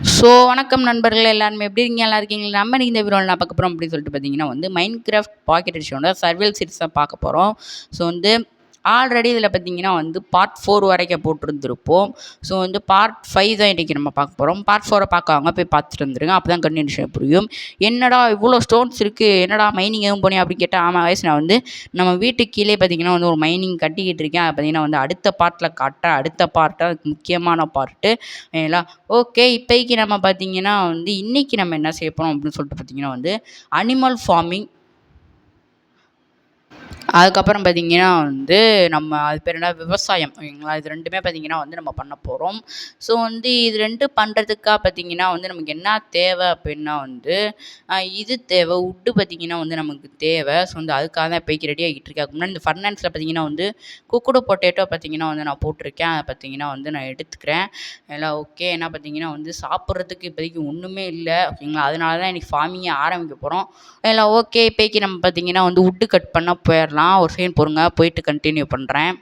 வணக்கம் நண்பர்களே எல்லாருமே எப்படி இருக்கீங்க? நல்லா இருக்கீங்களா? நம்ம இன்னைக்கு இந்த வீடியோவில் நான் பார்க்க போகிறோம் அப்படின்னு சொல்லிட்டு பார்த்தீங்கன்னா மைன்கிராஃப்ட் பாக்கெட் எடிஷனோட சர்வைவல் சீரிஸ் தான் பார்க்க போகிறோம். ஆல்ரெடி இதில் பார்த்தீங்கன்னா பார்ட் 4 வரைக்கும் போட்டிருந்துருப்போம். பார்ட் 5 தான் இன்றைக்கி நம்ம பார்க்க போகிறோம். பார்ட் 4 பார்க்காம போய் பார்த்துட்டு வந்துருங்க. அப்போ தான் கண்டினியூஷன் புரியும். என்னடா இவ்வளோ ஸ்டோன்ஸ் இருக்குது, என்னடா மைனிங் எதுவும் போனேன் அப்படின்னு கேட்டால், ஆமாம் வயசு நான் நம்ம வீட்டுக்கு கீழே பார்த்தீங்கன்னா ஒரு மைனிங் கட்டிக்கிட்டு இருக்கேன். அது பார்த்தீங்கன்னா அடுத்த பார்ட்டில் காட்டுறேன். அடுத்த பார்ட்டு அதுக்கு முக்கியமான பார்ட்டு ஏங்களா. ஓகே, இப்போக்கி நம்ம பார்த்தீங்கன்னா இன்றைக்கி நம்ம என்ன செய்ய போகிறோம் அப்படின்னு சொல்லிட்டு பார்த்தீங்கன்னா அனிமல் ஃபார்மிங். அதுக்கப்புறம் பார்த்திங்கன்னா நம்ம அது பேர் என்ன விவசாயம் ஓகேங்களா. இது ரெண்டுமே பார்த்திங்கன்னா நம்ம பண்ண போகிறோம். இது ரெண்டும் பண்ணுறதுக்காக பார்த்திங்கன்னா நமக்கு என்ன தேவை அப்படின்னா இது தேவை உட்டு பார்த்திங்கன்னா நமக்கு தேவை. அதுக்காக தான் இப்போக்கி ரெடி ஆகிட்டு இருக்கேன். முன்னாடி இந்த ஃபர்னான்ஸில் பார்த்திங்கன்னா குக்குடு பொட்டேட்டோ பார்த்திங்கன்னா நான் போட்டிருக்கேன். அதை பார்த்திங்கன்னா நான் எடுத்துக்கிறேன் எல்லாம். ஓகே, என்ன பார்த்திங்கன்னா சாப்பிட்றதுக்கு இப்போதைக்கு ஒன்றுமே இல்லை ஓகேங்களா. அதனால தான் இன்றைக்கி ஃபார்மிங்கை ஆரம்பிக்க போகிறோம் எல்லாம். ஓகே, இப்போக்கி நம்ம பார்த்திங்கன்னா உட்டு கட் பண்ண போயிடலாம். ஒரு செகண்ட் பொறுங்க, போயிட்டு கண்டினியூ பண்ணுறேன்.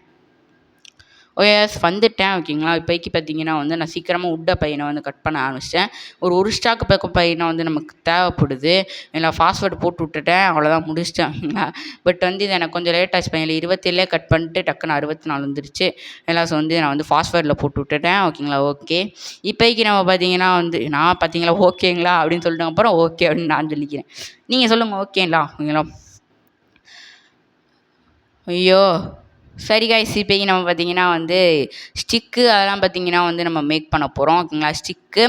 எஸ் வந்துட்டேன் ஓகேங்களா. இப்போக்கி பார்த்தீங்கன்னா நான் சீக்கிரமாக உட்டை பையனை கட் பண்ண ஆரம்பிச்சிட்டேன். ஒரு ஸ்டாக்கு பக்கம் பையனை நமக்கு தேவைப்படுது. இல்லை பாஸ்வேர்டு போட்டு விட்டுட்டேன், அவ்வளோதான் முடிச்சிட்டேன் ஓகேங்களா. பட் இது எனக்கு கொஞ்சம் லேட் ஆச்சு பையன். 27 கட் பண்ணிட்டு டக்குன்னு 64 வந்துருச்சு எல்லாம். நான் பாஸ்வேர்டில் போட்டு விட்டுட்டேன் ஓகேங்களா. ஓகே, இப்போக்கி நம்ம பார்த்தீங்கன்னா நான் பார்த்தீங்களா ஓகேங்களா அப்படின்னு சொல்லிட்டு அப்புறம் ஓகே அப்படின்னு நான் சொல்லிக்கிறேன். நீங்கள் சொல்லுங்கள் ஓகேங்களா ஓகேங்களா. ஐயோ சரி காய்ஸ், இப்போக்கி நம்ம பார்த்திங்கன்னா ஸ்டிக்கு அதெல்லாம் பார்த்திங்கன்னா நம்ம மேக் பண்ண போகிறோம் ஓகேங்களா. ஸ்டிக்கு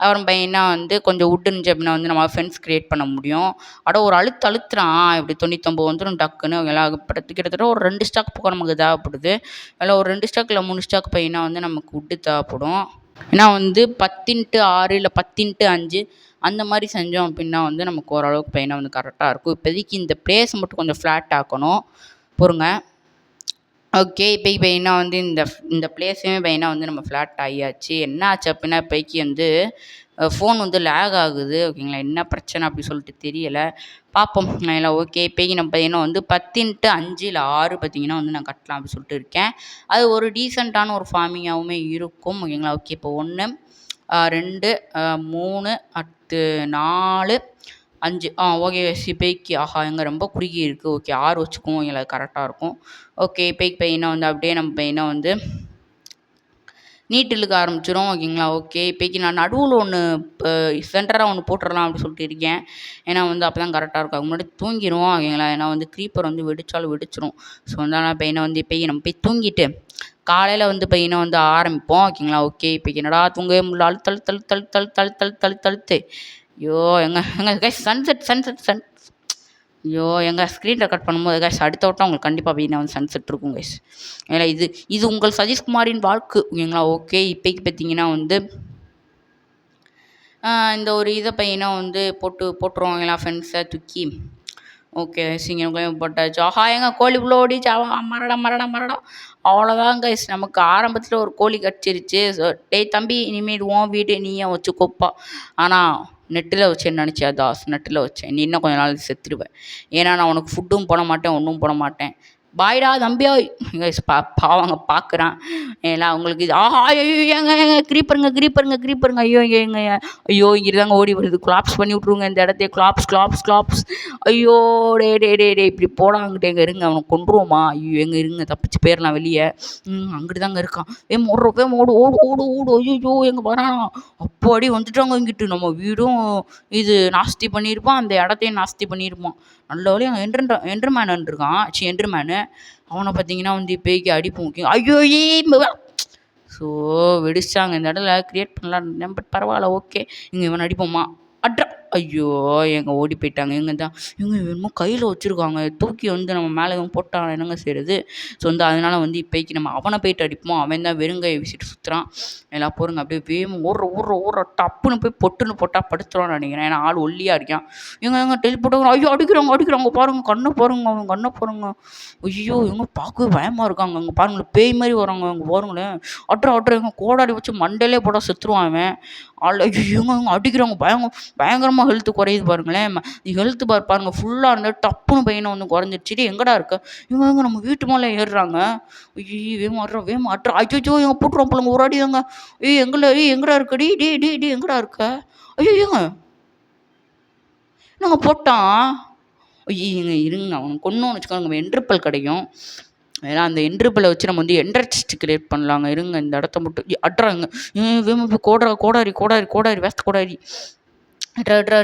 அப்புறம் பார்த்திங்கன்னா கொஞ்சம் உட் இருந்துச்சு அப்படின்னா நம்ம ஃபென்ஸ் க்ரியேட் பண்ண முடியும். ஒரு அழுத்துறான் இப்படி 99 வந்துடும் டக்குன்னு ஓகேங்களா. கிட்டத்தட்ட ஒரு 2 ஸ்டாக் பக்கம் நமக்கு தேவைப்படுது. அதில் ஒரு 2 ஸ்டாக் இல்லை 3 ஸ்டாக் பார்த்திங்கன்னா நமக்கு உட்டு தேவைப்படும். ஏன்னா 10x6 இல்லை 10x5 அந்த மாதிரி செஞ்சோம் அப்படின்னா நமக்கு ஓரளவுக்கு பையனை கரெக்டாக இருக்கும். இப்போதைக்கு இந்த பிளேஸ் மட்டும் கொஞ்சம் ஃப்ளாட் ஆக்கணும், பொறுங்க. ஓகே, இப்போக்கி பையனா இந்த பிளேஸையுமே பையனா நம்ம ஃப்ளாட் ஆகியாச்சு. என்ன ஆச்சு அப்படின்னா இப்போக்கி ஃபோன் லேக் ஆகுது ஓகேங்களா. என்ன பிரச்சனை அப்படி சொல்லிட்டு தெரியலை, பார்ப்போம் இல்லை. ஓகே, இப்போக்கி நம்ம பையனா 10x5 இல்லை 6 பார்த்திங்கன்னா நான் கட்டலாம் அப்படி சொல்லிட்டு இருக்கேன். அது ஒரு டீசெண்டான ஒரு ஃபார்மிங்காகவுமே இருக்கும் ஓகேங்களா. ஓகே, இப்போ 1 2 3 அடுத்து 4 5 ஓகே. இப்போக்கி ஆஹா எங்கே ரொம்ப குறுகி இருக்குது. ஓகே, 6 வச்சுக்குவோம் ஓகேங்களா, அது கரெக்டாக இருக்கும். ஓகே, இப்போக்கி பையனை அப்படியே நம்ம பையனை நீட் இழுக்க ஆரம்பிச்சிடும் ஓகேங்களா. ஓகே, இப்போக்கி நான் நடுவில் ஒன்று சென்டராக ஒன்று போட்டுடலாம் அப்படி சொல்லிட்டு இருக்கேன். ஏன்னா அப்போ தான் கரெக்டாக இருக்கும். அது முன்னாடி தூங்கிடுவோம் ஓகேங்களா. ஏன்னா க்ரீப்பர் வெடித்தாலும் வெடிச்சிடும். அதனால் பையனை இப்போக்கி நம்ம போய் தூங்கிட்டு காலையில் பையனை ஆரம்பிப்போம் ஓகேங்களா. ஓகே, இப்போக்கி என்னடா தூங்கவே முடியல, அழுத்து. ஐயோ எங்கள் கைஸ் சன்செட். ஐயோ எங்கள் ஸ்க்ரீன் ரெக்கார்ட் பண்ணும்போது கைஸ் அடுத்த வட்டம் உங்களுக்கு கண்டிப்பாக பையனை சன்செட் இருக்கும் கைஸ். ஏன்னா இது உங்கள் சதீஷ்குமாரின் வாழ்க்கை ஓகேங்களா. ஓகே, இப்போக்கி பார்த்தீங்கன்னா இந்த ஒரு இதை பையனை போட்டுருவாங்களா ஃப்ரெண்ட்ஸை தூக்கி. ஓகே, சிங்கம் போட்டாச்சு. ஆஹா எங்கள் கோழி இவ்வளோ ஓடிச்சு. மரடா அவ்வளோதான் கைஸ். நமக்கு ஆரம்பத்தில் ஒரு கோழி கடிச்சிருச்சு. டேய் தம்பி, இனிமேல் உன் வீடு நீயே வச்சுக்கோப்பா. ஆனால் நெட்டில் வச்சேன்னு நினச்சியா தாஸ்? நெட்டில் வச்சேன். நீ இன்னும் கொஞ்ச நாள் செத்துடுவேன். ஏன்னா நான் உனக்கு ஃபுட்டும் போட மாட்டேன், ஒன்றும் போட மாட்டேன். பாய்டா தம்பியா கைஸ். பாவங்க பார்க்குறான் ஏன்னா அவங்களுக்கு இது. ஆஹா ஐயோ ஏங்க க்ரீப்பருங்க ஐயோ ஏங்க ஐயோ இங்கே தாங்க ஓடி வருது. கிளாப்ஸ் பண்ணி விட்ருங்க இந்த இடத்தையே. கிளாப்ஸ். ஐயோ டே இப்படி போடாங்கிட்டே எங்கே இருங்க, அவனை கொண்டுருவோமா? ஐயோ எங்கே இருங்க, தப்பிச்சு போயிடலாம் வெளியே. அங்கிட்டு தாங்க இருக்கான். ஓடு. ஐயோ எங்கே வரான்? அடி வந்துட்டாங்க இங்கிட்டு. நம்ம வீடும் இது நாஸ்தி பண்ணியிருப்பான், அந்த இடத்தையும் நாஸ்தி பண்ணியிருப்பான். நல்ல வழியாக என்ட்ருமேன் இருக்கான். என்ட்ருமேனு அவனை பார்த்தீங்கன்னா இப்போக்கி அடிப்போம். ஐயோ வெடிச்சாங்க. இந்த இடத்துல க்ரியேட் பண்ணலாம், பட் பரவாயில்ல. ஓகே, இங்கே இவன் அடிப்போமா? அட்ரா. ஐயோ எங்கே ஓடி போயிட்டாங்க. எங்கே தான் என்னமோ கையில் வச்சுருக்காங்க, தூக்கி நம்ம மேலே எதுவும் போட்டாங்க, என்னங்க செய்கிறது. அதனால் இப்போக்கி நம்ம அவனை போயிட்டு அடிப்போம். அவன் தான் வெறுங்கையை வீசிட்டு சுற்றுறான். எல்லாம் போருங்க அப்படியே வேகம் ஊற டப்புன்னு போய் பொட்டுன்னு போட்டால் படுத்துருவான்னு நினைக்கிறேன். ஏன்னா ஆள் ஒல்லியாக இருக்கான். எங்க டெலி போட்டாங்க. ஐயோ அடிக்கிறாங்க பாருங்க, கண்ணை பாருங்க. ஐயோ எங்க பார்க்கவே பயமாக இருக்காங்க. அங்கே பாருங்களேன், பேய் மாதிரி வராங்க. அங்கே பாருங்களேன், அட்ரா எங்க கோடாடி வச்சு மண்டையிலே போட்டால் செத்துருவான் அவன். ஆள். ஐயோ அடிக்கிறாங்க, பயங்கரமாக வேகமாக ஹெல்த்து குறையுது பாருங்களேன். ஹெல்த் பார் பாருங்க ஃபுல்லாக இருந்து டப்புன்னு பையனை வந்து குறைஞ்சிருச்சு. எங்கடா இருக்க? இவங்க நம்ம வீட்டு மேலே ஏறுறாங்க. ஐயோ வேகமா ஆட்றா வேகமா ஆட்றா. அச்சோ எங்க போட்டுருவோம் போலங்க ஒரு அடி தாங்க. எங்கடா இருக்க? டேய் எங்கடா இருக்க? ஐயோ ஏங்க நாங்கள் போட்டான். ஐயங்க இருங்க அவனை கொன்னோன்னு வச்சுக்கோங்க நம்ம என்ட்ருப்பல் கிடைக்கும். ஏன்னா அந்த என்ட்ருப்பலை வச்சு நம்ம வந்து என்ட்ரஸ்ட் கிரியேட் பண்ணலாங்க. இருங்க இந்த இடத்த மட்டும் அட்றாங்க. வேமா கோடாரி வேஸ்ட் கோடாரி அட்ரா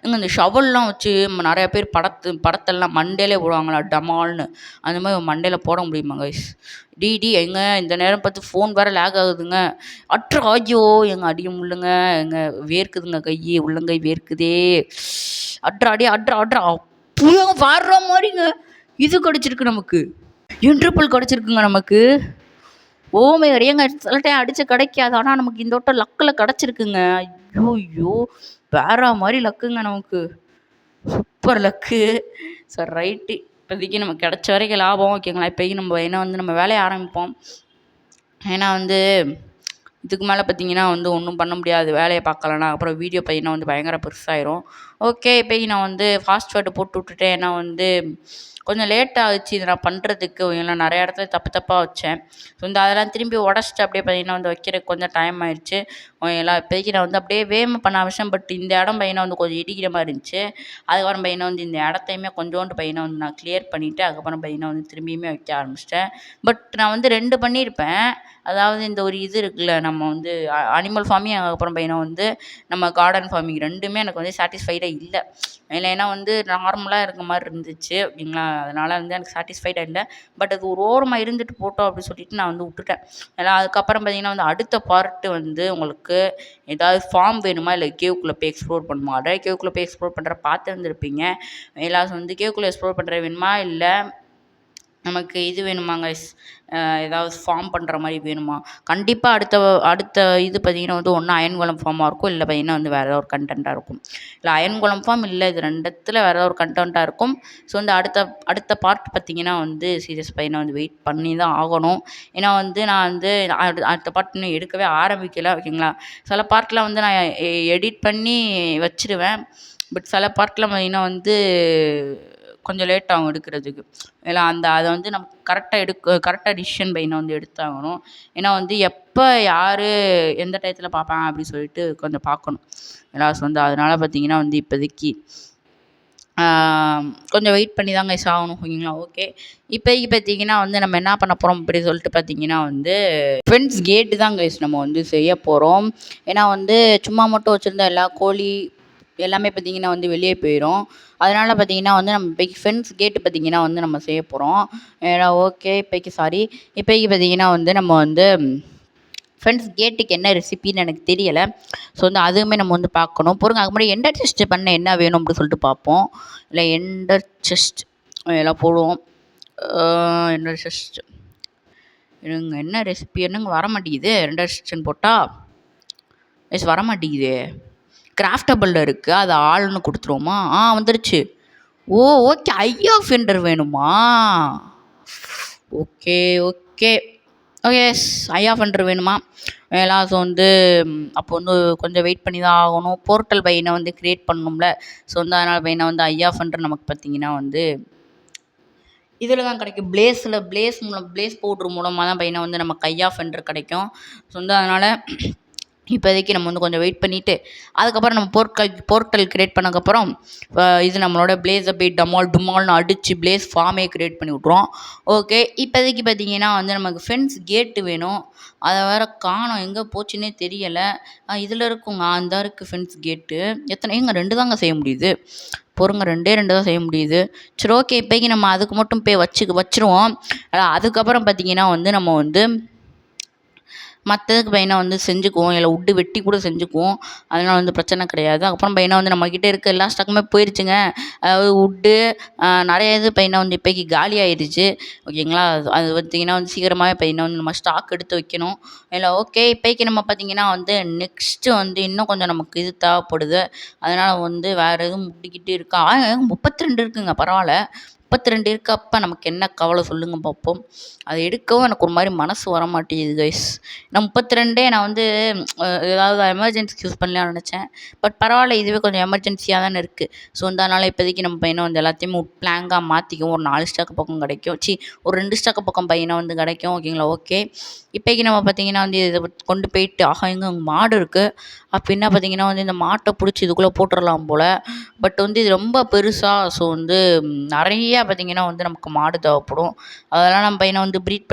எங்க இந்த ஷவல்லாம் வச்சு நிறைய பேர் படத்தெல்லாம் மண்டையிலே போடுவாங்களா டமால்னு. அந்த மாதிரி மண்டையில் போட முடியுமா கைஸ்? எங்க இந்த நேரம் பார்த்து ஃபோன் வேறு லேக் ஆகுதுங்க. ஐயோ எங்க அடிய முள்ளுங்க எங்க வேர்க்குதுங்க உள்ளங்கை வேர்க்குதே. அட்ரா அப்போ வர்ற மாதிரிங்க இது கிடச்சிருக்கு நமக்கு. இன்டர்பல் கிடச்சிருக்குங்க நமக்கு. ஓமே ஏங்க சில டைம் அடித்து கிடைக்காது. ஆனால் நமக்கு இந்த வட்டம் லக்கில் கிடச்சிருக்குங்க. ஐயோ வேற மாதிரி லக்குங்க நமக்கு. Super luck. சரி ரைட்டு. இப்போதைக்கு நமக்கு கிடச்ச வரைக்கும் லாபம் ஓகேங்களா. இப்போதைக்கு நம்ம என்ன வந்து நம்ம வேலையை ஆரம்பிப்போம். ஏன்னா வந்து இதுக்கு மேலே பார்த்தீங்கன்னா வந்து ஒன்றும் பண்ண முடியாது. வேலையை பார்க்கலன்னா அப்புறம் வீடியோ பார்த்தீங்கன்னா வந்து பயங்கர பெருசாயிரும். ஓகே இப்போதைக்கு நான் வந்து ஃபாஸ்ட் ஃபார்வர்டு போட்டு விட்டுட்டேன். ஏன்னா வந்து கொஞ்சம் லேட் ஆகிடுச்சு இதை நான் பண்ணுறதுக்கு. ஏன்னா நிறைய இடத்துல தப்பாக வச்சேன். ஸோ இந்த அதெல்லாம் திரும்பி உடச்சிட்டு அப்படியே பார்த்தீங்கன்னா வந்து வைக்கிறதுக்கு கொஞ்சம் டைம் ஆயிடுச்சு. எல்லாம் இப்போதைக்கு நான் வந்து அப்படியே வேகமாக பண்ண ஆரம்பிச்சேன். பட் இந்த இடம் பையனை வந்து கொஞ்சம் இடிக்கிற மாதிரி இருந்துச்சு. அதுக்கப்புறம் பையனை வந்து இந்த இடத்தையுமே கொஞ்சோண்டு பையனை வந்து நான் கிளியர் பண்ணிவிட்டு அதுக்கப்புறம் பையனை வந்து திரும்பியுமே வைக்க ஆரம்பிச்சிட்டேன். பட் நான் வந்து 2 பண்ணியிருப்பேன். அதாவது இந்த ஒரு இது இருக்குல்ல நம்ம வந்து அனிமல் ஃபார்மிங் அதுக்கப்புறம் பையனை வந்து நம்ம கார்டன் ஃபார்மிங் 2மே எனக்கு வந்து சாட்டிஸ்ஃபைடாக இல்லை. ஏன்னா வந்து நார்மலாக இருக்க மாதிரி இருந்துச்சு ஓகேங்களா. அதனால் வந்து எனக்கு சாட்டிஸ்ஃபைடாக இல்லை. பட் அது ஒரு ஓரமாக இருந்துட்டு போட்டோம் அப்படின்னு சொல்லிட்டு நான் வந்து விட்டுட்டேன். ஏன்னா அதுக்கப்புறம் பார்த்தீங்கன்னா வந்து அடுத்த பார்ட்டு வந்து உங்களுக்கு ஏதாவது ஃபார்ம் வேணுமா இல்லை கேவுக்குள்ளே போய் எக்ஸ்ப்ளோர் பண்ணுமா? அதாவது கேவுக்குள்ளே போய் எக்ஸ்ப்ளோர் பண்ணுற பார்த்து இருந்திருப்பீங்க. எல்லாரும் வந்து கேவுக்குள்ளே எக்ஸ்ப்ளோர் பண்ணுற வேணுமா இல்லை நமக்கு இது வேணுமாங்க ஏதாவது ஃபார்ம் பண்ணுற மாதிரி வேணுமா? கண்டிப்பாக அடுத்த இது பார்த்தீங்கன்னா வந்து ஒன்று அயன்குளம் ஃபார்மாக இருக்கும். இல்லை பார்த்தீங்கன்னா வந்து வேறு ஏதாவது ஒரு கண்டென்ட்டாக இருக்கும். இல்லை அயன்குளம் ஃபார்ம் இல்லை இது 2த்துல வேறு ஏதாவது ஒரு கண்டென்ட்டாக இருக்கும். ஸோ வந்து அடுத்த பார்ட் பார்த்தீங்கன்னா வந்து சீரியஸ் பையனை வந்து வெயிட் பண்ணி தான் ஆகணும். ஏன்னா வந்து நான் வந்து அடுத்த பார்ட் இன்னும் எடுக்கவே ஆரம்பிக்கலை ஓகேங்களா. சில பார்ட்லாம் வந்து நான் எடிட் பண்ணி வச்சுருவேன். பட் சில பார்ட்டில் பார்த்தீங்கன்னா வந்து கொஞ்சம் லேட் ஆகும் எடுக்கிறதுக்கு. ஏன்னா அதை வந்து நம்ம கரெக்டாக டிசிஷன் பையனை வந்து எடுத்தாகணும். ஏன்னா வந்து எப்போ யார் எந்த டயத்தில் பார்ப்பாங்க அப்படின்னு சொல்லிட்டு கொஞ்சம் பார்க்கணும். ஸோ வந்து அதனால் பார்த்தீங்கன்னா வந்து இப்போதைக்கு கொஞ்சம் வெயிட் பண்ணி தாங்க ஆகணும் ஓகேங்களா. ஓகே இப்போதைக்கு பார்த்தீங்கன்னா வந்து நம்ம என்ன பண்ண போகிறோம் அப்படி சொல்லிட்டு பார்த்தீங்கன்னா வந்து ஃபென்ஸ் கேட்டு தான் கைஸ் நம்ம வந்து செய்ய போகிறோம். ஏன்னா வந்து சும்மா மட்டும் வச்சுருந்தா எல்லா கோழி எல்லாமே பார்த்திங்கன்னா வந்து வெளியே போயிடும். அதனால் பார்த்திங்கன்னா வந்து நம்ம இப்போக்கி ஃபென்ஸ் கேட்டு பார்த்திங்கன்னா வந்து நம்ம செய்ய போகிறோம். ஏன்னா ஓகே இப்போக்கி பார்த்திங்கன்னா வந்து நம்ம வந்து ஃபென்ஸ் கேட்டுக்கு என்ன ரெசிபின்னு எனக்கு தெரியலை. ஸோ வந்து அதுவுமே நம்ம வந்து பார்க்கணும். பொறுங்க அதுக்கு முன்னாடி எண்டர் செஸ்ட் பண்ண என்ன வேணும் அப்படின்னு சொல்லிட்டு பார்ப்போம். இல்லை எண்டர் செஸ்ட் எல்லாம் போடுவோம். எண்டர் செஸ்ட் இருங்க என்ன ரெசிபி என்னங்க வர மாட்டேங்குது. எண்டர் செஸ்ட்னு போட்டால் வர மாட்டேங்குது. கிராஃப்டபிளில் இருக்குது அது ஆள்னு கொடுத்துருவோமா? வந்துருச்சு. ஓகே ஐயா ஃபெண்டர் வேணுமா? ஓகே எஸ் ஐயா ஃபெண்டர் வேணுமா? ஸோ வந்து அப்போ வந்து கொஞ்சம் வெயிட் பண்ணி தான் ஆகணும். போர்ட்டல் பையனை வந்து க்ரியேட் பண்ணணும்ல. ஸோ வந்து அதனால் பையனை வந்து ஐயா ஃபெண்டர் நமக்கு பார்த்திங்கன்னா வந்து இதில் தான் கிடைக்கும். பிளேஸ் பவுட்ரு மூலமாக தான் பையனை வந்து நமக்கு ஐயா ஃபெண்டர் கிடைக்கும். ஸோ வந்து அதனால் இப்போதைக்கு நம்ம வந்து கொஞ்சம் வெயிட் பண்ணிவிட்டு அதுக்கப்புறம் நம்ம போர்ட்டல் க்ரியேட் பண்ணக்கப்புறம் இது நம்மளோட பிளேஸை போய் டுமால்னு அடித்து பிளேஸ் ஃபார்மே க்ரியேட் பண்ணி விட்ருவோம். ஓகே இப்போதைக்கு பார்த்திங்கன்னா வந்து நமக்கு ஃபென்ஸ் கேட்டு வேணும். அதை வேறு காணோம் எங்கே போச்சுன்னே தெரியலை. இதில் இருக்குங்க அந்த இருக்குது ஃபென்ஸ் கேட்டு. எங்க 2 தாங்க செய்ய முடியுது. பொறுங்க 2 தான் செய்ய முடியுது. சரி ஓகே இப்போதைக்கு நம்ம அதுக்கு மட்டும் போய் வச்சுருவோம். அதுக்கப்புறம் பார்த்திங்கன்னா வந்து நம்ம வந்து மற்றதுக்கு பையனை வந்து செஞ்சுக்குவோம். இல்லை உட்டு வெட்டி கூட செஞ்சுக்குவோம். அதனால் வந்து பிரச்சனை கிடையாது. அப்புறம் பையனை வந்து நம்மக்கிட்ட இருக்க எல்லா ஸ்டாக்குமே போயிடுச்சுங்க. அதாவது உட்டு நிறைய இது பையனை வந்து இப்போக்கி காலி ஆயிடுச்சு ஓகேங்களா. அது பார்த்திங்கன்னா வந்து சீக்கிரமாகவே பையனை வந்து நம்ம ஸ்டாக் எடுத்து வைக்கணும். இல்லை ஓகே இப்போக்கி நம்ம பார்த்திங்கன்னா வந்து நெக்ஸ்ட்டு வந்து இன்னும் கொஞ்சம் நமக்கு இது தேவைப்படுது. அதனால் வந்து வேறு எதுவும் முட்டிக்கிட்டு இருக்கா 32 இருக்குங்க பரவாயில்ல. 32 இருக்கப்ப நமக்கு என்ன கவலை சொல்லுங்க பார்ப்போம். அதை எடுக்கவும் எனக்கு ஒரு மாதிரி மனசு வர மாட்டேங்குது கைஸ். நான் 32 நான் வந்து ஏதாவது எமர்ஜென்சிக்கு யூஸ் பண்ணலாம்னு நினச்சேன். பட் பரவாயில்ல, இதுவே கொஞ்சம் எமர்ஜென்சியாக தானே இருக்குது. ஸோ அதனால் இப்போதைக்கு நம்ம பையனை வந்து எல்லாத்தையுமே பிளாங்காக மாற்றிக்கும். ஒரு 4 ஸ்டாக்கு பக்கம் கிடைக்கும், ஒரு 2 ஸ்டாக்கு பக்கம் பையனை வந்து கிடைக்கும். ஓகேங்களா? ஓகே, இப்போக்கி நம்ம பார்த்தீங்கன்னா வந்து இதை கொண்டு போயிட்டு எங்கே மாடு இருக்குது அப்படின்னா பார்த்தீங்கன்னா வந்து இந்த மாட்டை பிடிச்சி இதுக்குள்ளே போட்டுடலாம் போல். பட் வந்து இது ரொம்ப பெருசாக, ஸோ வந்து நிறையா பார்த்திங்கன்னா வந்து நமக்கு மாடு தேவைப்படும். அதெல்லாம் நம்ம பையனை வந்து ப்ரீட்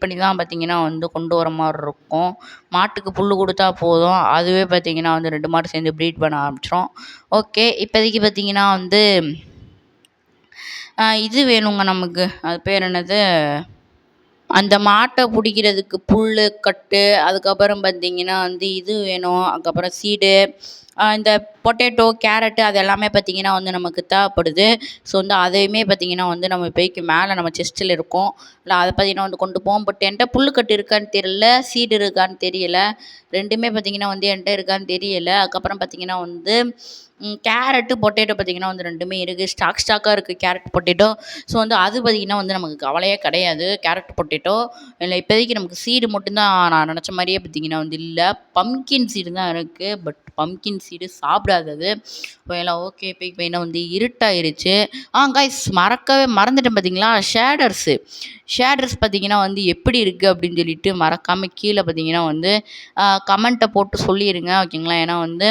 பண்ணி தான் பார்த்திங்கன்னா வந்து கொண்டு வர மாதிரி இருக்கும். மாட்டுக்கு புல் கொடுத்தா போதும், அதுவே பார்த்திங்கன்னா வந்து 2 மாடு சேர்ந்து ப்ரீட் பண்ண ஆரம்பிச்சிடும். ஓகே, இப்போதைக்கு பார்த்திங்கன்னா வந்து இது வேணுங்க நமக்கு, அது பேர் என்னது, அந்த மாட்டை பிடிக்கிறதுக்கு புல் கட்டு, அதுக்கப்புறம் பார்த்திங்கன்னா வந்து இது வேணும், அதுக்கப்புறம் சீடு, இந்த பொட்டேட்டோ, கேரட்டு அது எல்லாமே பார்த்திங்கன்னா வந்து நமக்கு தேவைப்படுது. ஸோ வந்து அதையுமே பார்த்திங்கன்னா வந்து நம்ம இப்போதைக்கு மேலே நம்ம செஸ்ட்டில் இருக்கும், இல்லை அதை பார்த்திங்கன்னா வந்து கொண்டு போவோம். பட் என்கிட்ட புல்லுக்கட்டு இருக்கான்னு தெரியல, சீடு இருக்கான்னு தெரியல, ரெண்டுமே பார்த்திங்கன்னா வந்து என்கிட்ட இருக்கான்னு தெரியல. அதுக்கப்புறம் பார்த்திங்கன்னா வந்து கேரட்டு, பொட்டேட்டோ பார்த்திங்கன்னா வந்து ரெண்டுமே இருக்குது, ஸ்டாக்காக இருக்குது கேரட், பொட்டேட்டோ. ஸோ வந்து அது பார்த்திங்கன்னா வந்து நமக்கு கவலையே கிடையாது, கேரட், பொட்டேட்டோ. இல்லை இப்போதைக்கு நமக்கு சீடு மட்டும்தான் நான் நினச்ச மாதிரியே பார்த்திங்கன்னா வந்து இல்லை, பம்கின் சீடு தான் இருக்குது. பட் பம்கின் சீடு சாப்பிடாதது. ஓகே, இப்போ என்ன வந்து இருட்டாயிருச்சு. கைஸ், மறந்துட்டேன் பார்த்தீங்களா, ஷேடர்ஸ் பார்த்தீங்கன்னா வந்து எப்படி இருக்குது அப்படின்னு சொல்லிட்டு மறக்காமல் கீழே பார்த்தீங்கன்னா வந்து கமெண்ட்டை போட்டு சொல்லிடுங்க. ஓகேங்களா? ஏன்னா வந்து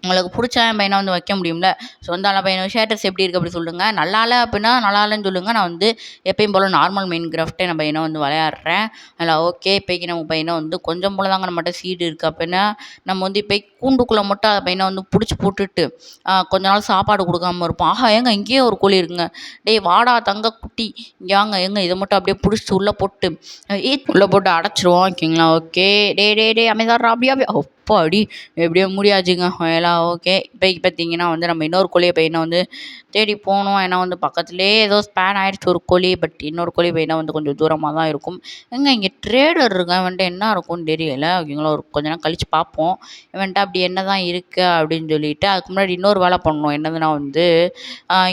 உங்களுக்கு பிடிச்ச பையனை வந்து வைக்க முடியும்ல. ஸோ வந்து அந்த பையன் ஷேட்டர்ஸ் எப்படி இருக்குது அப்படி சொல்லுங்கள். நல்லா இல்லை அப்படின்னா நல்லா இல்லைன்னு சொல்லுங்கள். நான் வந்து எப்பயும் போல் நார்மல் மெயின் கிராஃப்ட்டே நம்ம பையனை வந்து விளையாடுறேன். அதில் ஓகே, இப்போக்கி நம்ம பையனை வந்து கொஞ்சம் போல் தாங்க நம்மகிட்ட சீடு இருக்குது அப்படின்னா நம்ம வந்து இப்போ கூண்டுக்குள்ளே மட்டும் அந்த பையனை வந்து பிடிச்சி போட்டுட்டு கொஞ்ச நாள் சாப்பாடு கொடுக்காம இருப்போம். ஏங்க இங்கேயே ஒரு கோழி இருக்குங்க, டேய் வாடா தங்க குட்டி இங்கே வாங்க, இதை மட்டும் அப்படியே பிடிச்சி உள்ளே போட்டு அடைச்சிருவோம். ஓகேங்களா? ஓகே, டே அமைதாரா அப்படியே அடி எப்படியோ முடியாச்சுங்க. எல்லாம் ஓகே, இப்போக்கி பார்த்தீங்கன்னா வந்து நம்ம இன்னொரு கோழியை பையனை வந்து தேடி போகணும். ஏன்னா வந்து பக்கத்துலேயே ஏதோ ஸ்பேன் ஆகிடுச்சு ஒரு கோழி, பட் இன்னொரு கோழி பையனை வந்து கொஞ்சம் தூரமாக தான் இருக்கும். இங்கே ட்ரேடர் இருக்கேன், வந்துட்டு என்ன இருக்கும்னு தெரியலை. ஓகேங்களா? ஒரு கொஞ்ச நேரம் கழித்து பார்ப்போம் வந்துட்டு அப்படி என்ன தான் இருக்குது அப்படின்னு சொல்லிட்டு. அதுக்கு முன்னாடி இன்னொரு வேலை பண்ணணும். என்னதுன்னா வந்து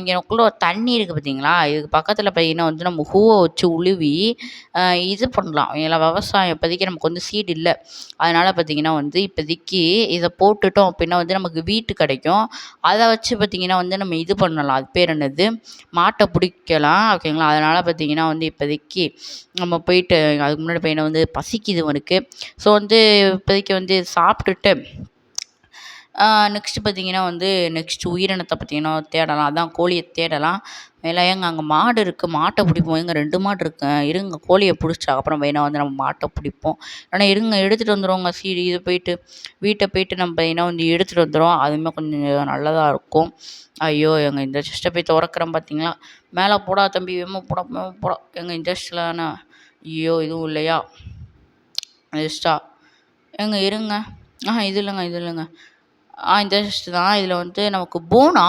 இங்கேக்குள்ளே ஒரு தண்ணி இருக்குது பார்த்தீங்களா, இதுக்கு பக்கத்தில் பார்த்தீங்கன்னா வந்து நம்ம ஹூவை வச்சு உழுவி இது பண்ணலாம். இல்லை விவசாயம் இப்போதைக்கு நமக்கு வந்து சீடு இல்லை, அதனால் பார்த்திங்கன்னா வந்து இப்போதைக்கு இதை போட்டுட்டோம் அப்படின்னா வந்து நமக்கு வீட்டு கிடைக்கும். அதை வச்சு பார்த்திங்கன்னா வந்து நம்ம இது பண்ணலாம், அது பேர் என்னது, மாட்டை பிடிக்கலாம். ஓகேங்களா? அதனால் பார்த்திங்கன்னா வந்து இப்போதைக்கு நம்ம போயிட்டு அதுக்கு முன்னாடி பையனை வந்து பசிக்குது அவனுக்கு. ஸோ வந்து இப்போதைக்கு வந்து சாப்பிட்டுட்டு நெக்ஸ்ட்டு பார்த்திங்கன்னா வந்து உயிரினத்தை பார்த்திங்கன்னா தேடலாம். அதான் கோழியை தேடலாம். ஏங்க அங்கே மாடு இருக்குது, மாட்டை பிடிப்போம். 2 மாடு இருக்கு, இருங்க கோழியை பிடிச்சா அப்புறம் வேணா வந்து நம்ம மாட்டை பிடிப்போம். ஆனால் இருங்க எடுத்துகிட்டு வந்துடுவோங்க சீடு, இது வீட்டை போயிட்டு நம்ம வந்து எடுத்துகிட்டு வந்துடுவோம். அதுவுமே கொஞ்சம் நல்லதாக இருக்கும். ஐயோ, இந்த செஸ்ட்டை போய் திறக்கிறேன் பார்த்தீங்களா, மேலே போடா தம்பி, போடா இந்த செஸ்ட்டில் ஐயோ இதுவும் இல்லையா செஸ்ட்டா, இருங்க, இது இல்லைங்க இந்த செஸ்ட்டு தான். இதில் வந்து நமக்கு போனை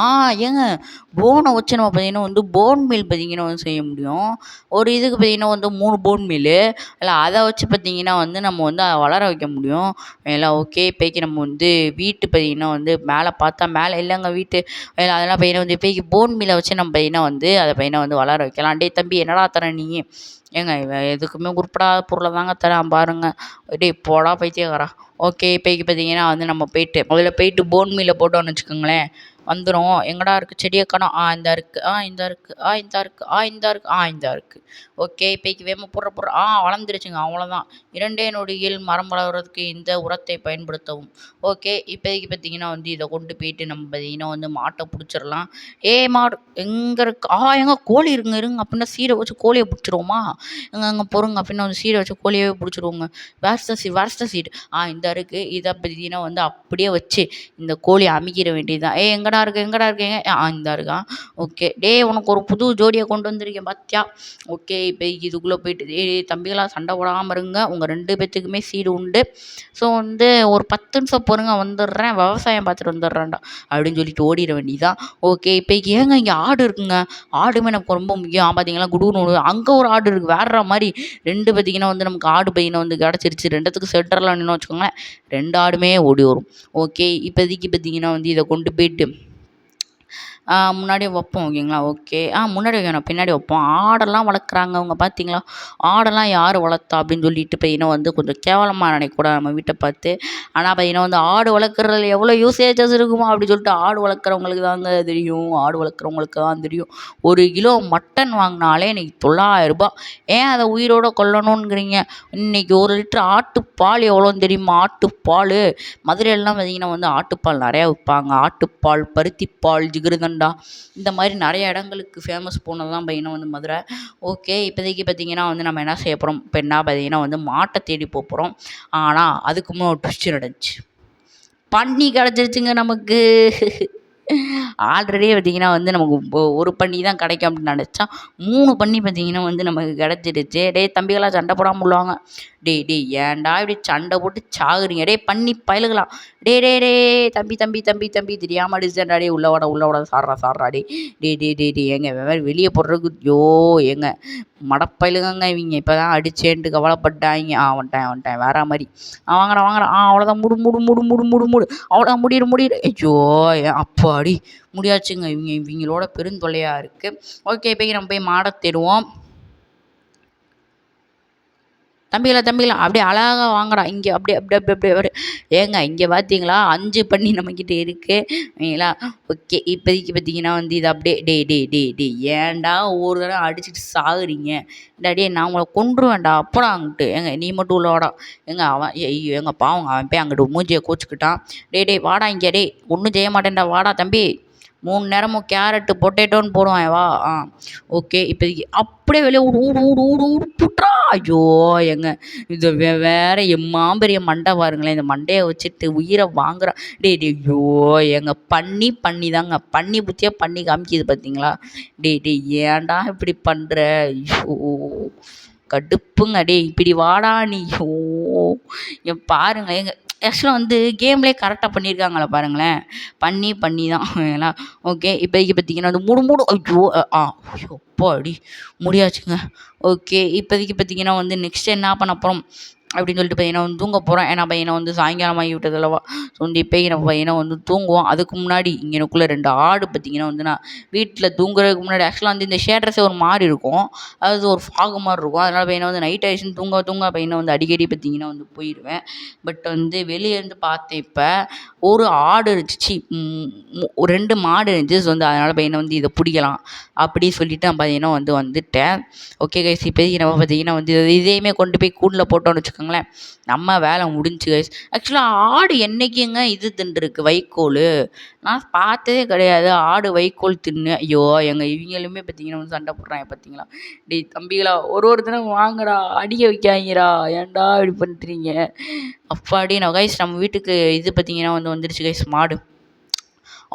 வச்சு நம்ம பார்த்திங்கன்னா வந்து போன் மீல் பார்த்திங்கன்னா வந்து செய்ய முடியும். ஒரு இதுக்கு பார்த்திங்கன்னா வந்து 3 போன் மீலு, இல்லை அதை வச்சு பார்த்திங்கன்னா வந்து நம்ம வந்து அதை வளர வைக்க முடியும். எல்லாம் ஓகே, இப்போக்கி நம்ம வந்து வீட்டு பார்த்திங்கன்னா வந்து மேலே பார்த்தா மேலே இல்லைங்க வீட்டு, அதெல்லாம் பையனை வந்து இப்போக்கி போன் மீலை வச்சு நம்ம பையனை வந்து அதை பையனை வந்து வளர வைக்கலாம். டே தம்பி என்னடா தரேன் நீ, எதுக்குமே உருப்படாத பொருளை தாங்க தரேன் பாருங்க, டே போடா பைத்தியக்காரா. ஓகே, இப்போக்கி பார்த்தீங்கன்னா வந்து நம்ம போயிட்டு போன் மீலை போட்டோம்னு வச்சுக்கோங்களேன், வந்துடும். எங்கடா இருக்குது செடியை காணோம், இந்தா இருக்குது, இந்தா இருக்குது. ஓகே, இப்போக்கி வேகமாக போடுற வளர்ந்துருச்சுங்க, அவ்வளோதான். 2 நொடியில் மரம் வளர்கிறதுக்கு இந்த உரத்தை பயன்படுத்தவும். ஓகே, இப்போதைக்கு பார்த்தீங்கன்னா வந்து இதை கொண்டு போயிட்டு நம்ம பார்த்தீங்கன்னா வந்து மாட்டை பிடிச்சிடலாம். மாடு எங்கே இருக்கு, எங்க கோழி இருங்க அப்படின்னா சீடை வச்சு கோழியை பிடிச்சிருவோமா, அங்கே பொறுங்க அப்படின்னா வந்து சீடை வச்சு கோழியவே பிடிச்சிருவோங்க. வேர்ஸ் த சீடு, இந்த இருக்குது, இதை பார்த்தீங்கன்னா வந்து அப்படியே வச்சு இந்த கோழி அமைக்கிற வேண்டியதுதான். எங்கடா இருக்கு இந்த இருக்கா. ஓகே, உனக்கு ஒரு புது ஜோடியை கொண்டு வந்திருக்கேன் பார்த்தியா. ஓகே, இப்போ இதுக்குள்ளே போயிட்டு தம்பிகளாக சண்டை போடாமல் இருங்க, உங்கள் 2 பேர்த்துக்குமே சீடு உண்டு. ஸோ வந்து ஒரு 10 நிமிஷம் பொறுங்க, வந்துடுறேன், விவசாயம் பார்த்துட்டு வந்துடுறேன்டா அப்படின்னு சொல்லிட்டு ஓடிட வேண்டியதான். ஓகே, இப்போ இங்கே ஆடு இருக்குங்க, ஆடுமே நமக்கு ரொம்ப முக்கியம். பார்த்தீங்களா, குடுகுடு அங்கே ஒரு ஆடு இருக்குது வேற மாதிரி 2 பார்த்திங்கன்னா வந்து நமக்கு ஆடு பையனை வந்து கிடச்சிருச்சு. 2த்துக்கு சென்டரில் நின்று வச்சுக்கோங்களேன், 2 ஆடுமே ஓடி வரும். ஓகே, இப்போதைக்கு பார்த்திங்கன்னா வந்து இதை கொண்டு போயிட்டு முன்னாடியே வைப்போம் ஓகேங்களா. ஓகே. முன்னாடி வைக்கணும், பின்னாடி வைப்போம். ஆடெல்லாம் வளர்க்குறாங்க அவங்க பார்த்தீங்களா? ஆடெல்லாம் யார் வளர்த்தா அப்படின்னு சொல்லிட்டு பார்த்தீங்கன்னா வந்து கொஞ்சம் கேவலமாக நினைக்கக்கூடாது நம்ம வீட்டை பார்த்து. ஆனால் பார்த்தீங்கன்னா வந்து ஆடு வளர்க்குறதுல எவ்வளோ யூசேஜஸ் இருக்குமா அப்படின்னு சொல்லிட்டு ஆடு வளர்க்குறவங்களுக்கு தாங்க தெரியும். ஆடு வளர்க்குறவங்களுக்கு தான் தெரியும். 1 கிலோ மட்டன் வாங்கினாலே இன்றைக்கி 900 ரூபாய். ஏன் அதை உயிரோட கொல்லணுங்கிறீங்க? இன்றைக்கி 1 லிட்டர் ஆட்டுப்பால் எவ்வளோன்னு தெரியுமா? ஆட்டுப்பால் மதுரையிலலாம் பார்த்தீங்கன்னா வந்து ஆட்டுப்பால் நிறையா விற்பாங்க. ஆட்டுப்பால், பருத்திப்பால், ஜிகிருதண்டா இந்த மாதிரி நிறைய இடங்களுக்கு ஃபேமஸ் போனது தான் பார்த்தீங்கன்னா வந்து மதுரை. ஓகே. இப்போதைக்கு பார்த்தீங்கன்னா வந்து நம்ம என்ன செய்ய போகிறோம், இப்போ என்ன பார்த்தீங்கன்னா வந்து மாட்டை தேடி போகிறோம். ஆனால் அதுக்கு முன்னே ஒரு ட்விஸ்ட் நடந்துச்சு. பன்னி கிடச்சிருச்சுங்க நமக்கு. ஆல்ரெடியே பார்த்தீங்கன்னா வந்து நமக்கு ஒரு பன்னி தான் கிடைக்கும் அப்படின்னு நினச்சா 3 பன்னி பார்த்தீங்கன்னா வந்து நமக்கு கிடச்சிடுச்சு. டேய் தம்பிகளா சண்டை போடாமல் விடுவாங்க. டேய் ஏன்டா இப்படி சண்டை போட்டு சாகுறீங்க? பன்னி பயலுகலாம். தம்பி தம்பி தம்பி தம்பி தெரியாமல் அடிச்சேன்டா. உள்ள வாடா சாடுறா டேய் ஏங்க வேறு வெளியே போடுறதுக்கு ஏங்க மடப்பயலுங்க இவங்க இப்போ தான் அடிச்சேன்ட்டு கவலைப்பட்டாங்க. வந்துட்டேன் வேற மாதிரி. வாங்குறேன் அவ்வளோதான். மூடு அவ்வளோதான். முடியிரு. ஐயோ அப்பாடி முடியாச்சுங்க. இவங்களோட பெருந்தொல்லையாக இருக்குது. ஓகே. இப்போ நம்ம போய் மாடை தேடுவோம். தம்பிகளா அப்படியே அழகாக வாங்கடா. இங்கே அப்படியே ஏங்க இங்கே பார்த்தீங்களா 5 பன்னி நம்மக்கிட்ட இருக்குங்களா. ஓகே. இப்போதைக்கு பார்த்தீங்கன்னா வந்து இது அப்படியே டேய் ஏன்டா ஒவ்வொரு தடவை அடிச்சுட்டு சாகுறீங்க? நான் உங்களை கொன்றுவேன்டா. அப்படா அங்கிட்டு ஏங்க நீ மட்டும் உள்ள வாடா. அவன் ஐயோ ஏங்க பாவங்க அவன் போய் அங்கிட்டு மூஞ்சியை கோச்சிக்கிட்டான். டேய் வாடா இங்கே. ஒன்றும் செய்ய மாட்டேன்டா வாடா தம்பி. 3 நேரமும் கேரட்டு பொட்டேட்டோன்னு போடுவான் வா. ஓகே. இப்போதைக்கு அப்படியே வெளியே ஊடு புட்றா. ஐயோ ஏங்க இது வேற பெரிய மண்டை பாருங்களேன். இந்த மண்டையை வச்சுட்டு உயிரை வாங்குறான். ஐயோ ஏங்க பண்ணி தாங்க. பண்ணி புத்தியா பண்ணி காமிக்கிது பார்த்தீங்களா? டேய் ஏன்டா இப்படி பண்ணுற? ஐயோ கடுப்புங்க. இப்படி வாடா நீ. பாருங்க எங்க ஆக்சுவலாக வந்து கேம்லேயே கரெக்டாக பண்ணியிருக்காங்களா பாருங்களேன். பண்ணி தான் ஏன்னா. ஓகே. இப்போதைக்கு பார்த்தீங்கன்னா வந்து மூடு ஐயோ அப்பாடி முடியாச்சுங்க. ஓகே. இப்போதைக்கு பார்த்தீங்கன்னா வந்து நெக்ஸ்ட் என்ன பண்ண போகிறோம் அப்படின்னு சொல்லிட்டு பையனை வந்து தூங்க போகிறோம். ஏன்னா பையனை வந்து சாயங்காலம் ஆகி விட்டதில்லவா. ஸோ வந்து இப்போ நம்ம பையனை வந்து தூங்குவோம். அதுக்கு முன்னாடி இங்கனக்குள்ளே 2 ஆடு பார்த்தீங்கன்னா வந்து நான் வீட்டில் தூங்குறதுக்கு முன்னாடி ஆக்சுவலாக வந்து இந்த ஷேட்ரஸே ஒரு மாதிரி இருக்கும். அது ஒரு ஃபாகு மாதிரி இருக்கும். அதனால் பையனை வந்து நைட் ஆயிடுச்சுன்னு தூங்க பையனை வந்து அடிக்கடி பார்த்தீங்கன்னா வந்து போயிடுவேன். பட் வந்து வெளியேருந்து பார்த்தேன். இப்போ ஒரு ஆடு இருந்துச்சு. 2 மாடு இருந்துச்சு. ஸோ வந்து அதனால் பையனை வந்து இதை பிடிக்கலாம் அப்படி சொல்லிவிட்டு நான் பார்த்தீங்கன்னா வந்துட்டேன். Okay guys. இப்போதைக்கு நம்ம பார்த்தீங்கன்னா வந்து இதையுமே கொண்டு போய் கூண்டில் போட்டோன்னு வச்சுக்கோங்களேன், நம்ம வேலை முடிஞ்சு கைஸ். ஆக்சுவலாக ஆடு என்றைக்குங்க இது தின்றுருக்கு வைக்கோல்? நான் பார்த்ததே கிடையாது ஆடு வைக்கோல் தின்னு. ஐயோ இவங்களுமே பார்த்தீங்கன்னா வந்து சண்டை போடுறாங்க பார்த்தீங்களா? தம்பிகளா ஒருத்தனும் வாங்கடா அடிக்க வைக்காங்கடா. ஏன்டா இப்படி பண்ணுறீங்க? அப்பாடி நான் கைஸ் நம்ம வீட்டுக்கு இது பார்த்தீங்கன்னா வந்து வந்துடுச்சு கைஸ் மாடு.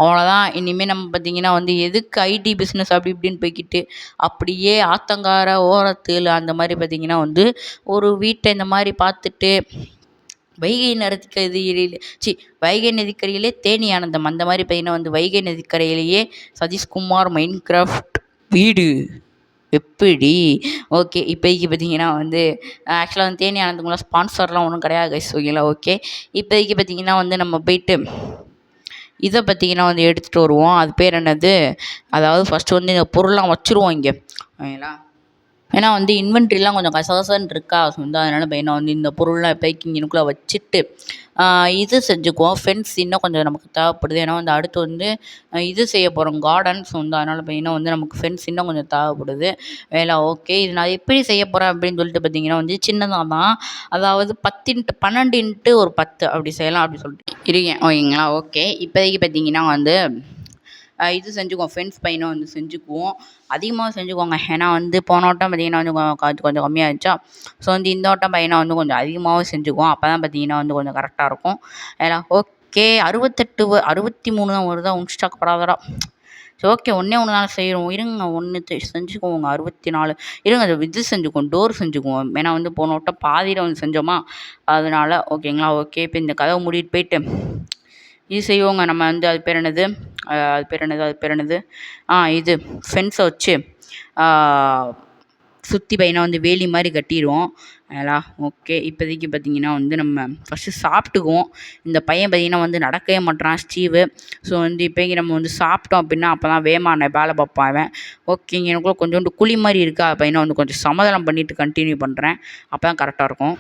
அவ்வளோதான். இனிமேல் நம்ம பார்த்தீங்கன்னா வந்து எதுக்கு ஐடி பிஸ்னஸ் அப்படி இப்படின்னு போய்க்கிட்டு அப்படியே ஆத்தங்கார ஓரத்தில் அந்த மாதிரி பார்த்தீங்கன்னா வந்து ஒரு வீட்டை இந்த மாதிரி பார்த்துட்டு வைகை நதிக்கரையிலே தேனி ஆனந்தம் அந்த மாதிரி பார்த்தீங்கன்னா வந்து வைகை நதிக்கரையிலேயே சதீஷ்குமார் மைன்கிராஃப்ட் வீடு எப்படி? ஓகே. இப்போதைக்கு பார்த்தீங்கன்னா வந்து ஆக்சுவலாக வந்து தேனி ஆனந்தம்லாம் ஸ்பான்சர்லாம் ஒன்றும் கிடையாது கைஸ். ஓகேங்களா. ஓகே. இப்போதைக்கு பார்த்தீங்கன்னா வந்து நம்ம போயிட்டு இதை பார்த்தீங்கன்னா வந்து எடுத்துகிட்டு வருவோம். அது பேர் என்னது, அதாவது ஃபஸ்ட்டு வந்து இந்த பொருள்லாம் வச்சுருவோம் இங்கே ஓகேங்களா. ஏன்னா வந்து இன்வென்ட்ரிலாம் கொஞ்சம் கசகசன்னு இருக்கா. ஸோ வந்து அதனால் பையனை வந்து இந்த பொருள்லாம் இப்போதைக்கு இங்கனுக்குள்ளே வச்சுட்டு இது செஞ்சுக்குவோம். ஃபென்ஸ் இன்னும் கொஞ்சம் நமக்கு தேவைப்படுது. ஏன்னா வந்து அடுத்து வந்து இது செய்ய போகிறோம் கார்டன். ஸோ வந்து அதனால் பையனை வந்து நமக்கு ஃபென்ஸ் இன்னும் கொஞ்சம் தேவைப்படுது. வேலை ஓகே. இது நான் எப்படி செய்ய போகிறேன் அப்படின்னு சொல்லிட்டு பார்த்தீங்கன்னா வந்து சின்னதாக தான், அதாவது 12 ஒரு 10 அப்படி செய்யலாம் அப்படி சொல்லிட்டு இருக்கேன் ஓகேங்களா. ஓகே. இப்போதைக்கு பார்த்தீங்கன்னா வந்து இது செஞ்சுக்குவோம். ஃபென்ஸ் பையனும் வந்து செஞ்சுக்குவோம். அதிகமாக செஞ்சுக்கோங்க. ஏன்னா வந்து போன வட்டம் பார்த்தீங்கன்னா வந்து கொஞ்சம் கம்மியாக இருந்துச்சா. ஸோ வந்து இந்த வட்டம் பையனை வந்து கொஞ்சம் அதிகமாகவே செஞ்சுக்குவோம். அப்போ தான் பார்த்தீங்கன்னா வந்து கொஞ்சம் கரெக்டாக இருக்கும். ஏன்னா ஓகே. 63 தான் வருதா ஸ்டாக் பராதரா. சரி ஓகே. ஒன்றே தான் செய்கிறோம். இருங்க செஞ்சுக்குவோங்க. 64 இருங்க. அது இது செஞ்சுக்குவோம். டோர் செஞ்சுக்குவோம். ஏன்னா வந்து போன வட்டம் பாதியில் வந்து செஞ்சோமா அதனால் ஓகேங்களா. ஓகே. இப்போ இந்த கதவை மூடிட்டு போயிட்டு இது செய்வோங்க. நம்ம வந்து அது பேர் என்னது இது ஃபென்ஸை வச்சு சுற்றி பையனை வந்து வேலி மாதிரி கட்டிடுவோம். அதெல்லாம் ஓகே. இப்போதைக்கு பார்த்திங்கன்னா வந்து நம்ம ஃபஸ்ட்டு சாப்பிட்டுக்குவோம். இந்த பையன் பார்த்திங்கன்னா வந்து நடக்கவே மாட்றான் ஸ்டீவு. ஸோ வந்து இப்போதைக்கு நம்ம வந்து சாப்பிட்டோம் அப்படின்னா அப்போ தான் வேகமாக வேலை பார்ப்பான் அவன். ஓகேங்க, எனக்குள்ள கொஞ்சோண்டு குழி மாதிரி இருக்கா, பையனை வந்து கொஞ்சம் சமாதானம் பண்ணிவிட்டு கண்டினியூ பண்ணுறேன். அப்போ தான் கரெக்டாக இருக்கும்.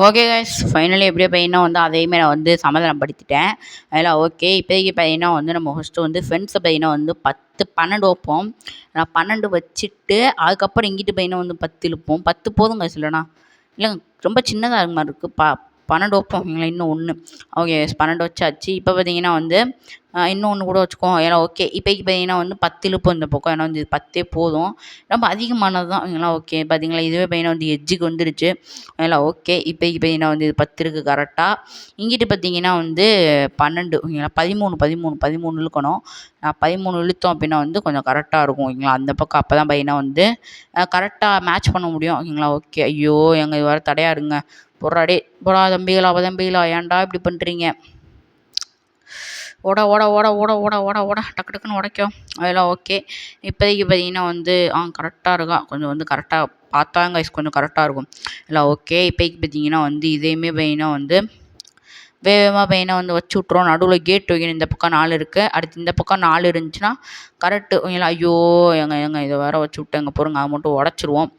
ஓகே கைஸ், ஃபைனலி எப்படியோ பையனா வந்து அதையுமே நான் வந்து சமாதானப்படுத்திட்டேன். அதெல்லாம் ஓகே. இப்போதைக்கு பையனா வந்து நம்ம ஃபஸ்ட்டு வந்து ஃப்ரெண்ட்ஸை பையனை வந்து 10 12 வைப்போம். நான் 12 வச்சுட்டு அதுக்கப்புறம் இங்கிட்டு பையனை வந்து 10 இழுப்போம். 10 போதும் கைஸ். இல்லைங்க ரொம்ப சின்னதாக இருக்க மாதிரி இருக்குது. 12 வைப்போம் ஓகேங்களா. இன்னும் 1 ஓகே 12 வச்சாச்சு. இப்போ பார்த்தீங்கன்னா வந்து இன்னும் 1 கூட வச்சுக்கோம். ஏன்னா ஓகே. இப்போதைக்கு பார்த்தீங்கன்னா வந்து 10 இழுப்போம் இந்த பக்கம். ஏன்னா வந்து 10 போதும். ரொம்ப அதிகமானது தான் ஓகேங்களா. ஓகே பார்த்தீங்களா, இதுவே பார்த்தீங்கன்னா வந்து எட்ஜுக்கு வந்துருச்சு. அதெல்லாம் ஓகே. இப்போதைக்கு பார்த்தீங்கன்னா வந்து இது 10 இருக்குது கரெக்டாக. இங்கிட்டு பார்த்தீங்கன்னா வந்து 12 ஓகேங்களா. 13 இழுக்கணும். 13 இழுத்தோம் அப்படின்னா வந்து கொஞ்சம் கரெக்டாக இருக்கும் ஓகேங்களா. அந்த பக்கம் அப்போ தான் பார்த்தீங்கன்னா வந்து கரெக்டாக மேட்ச் பண்ண முடியும் ஓகேங்களா. ஓகே. ஐயோ எங்கள் இது வர தடையாக இருங்க. போடுறா டே போடா தம்பிகளா ஏன்டா இப்படி பண்ணுறீங்க? ஓட ஓட ஓட ஓட ஓட ஓட ஓட டக்கு டக்குன்னு உடைக்கும். அதெல்லாம் ஓகே. இப்போதைக்கு பார்த்தீங்கன்னா வந்து கரெக்டாக இருக்கா. கொஞ்சம் வந்து கரெக்டாக பார்த்தாங்க கொஞ்சம் கரெக்டாக இருக்கும். எல்லாம் ஓகே. இப்போதைக்கு பார்த்தீங்கன்னா வந்து இதையுமே பார்த்தீங்கன்னா வந்து வேகமாக பையனை வந்து வச்சு விட்ருவோம். நடுவில் கேட் வைக்கணும். இந்த பக்கம் 4 இருக்குது. அடுத்து இந்த பக்கம் 4 இருந்துச்சுன்னா கரெக்டு ஓகேங்களா. ஐயோ ஏங்க இதை வேறு வச்சு விட்டேங்க பொறுங்க. அதை மட்டும் உடச்சிருவோம்.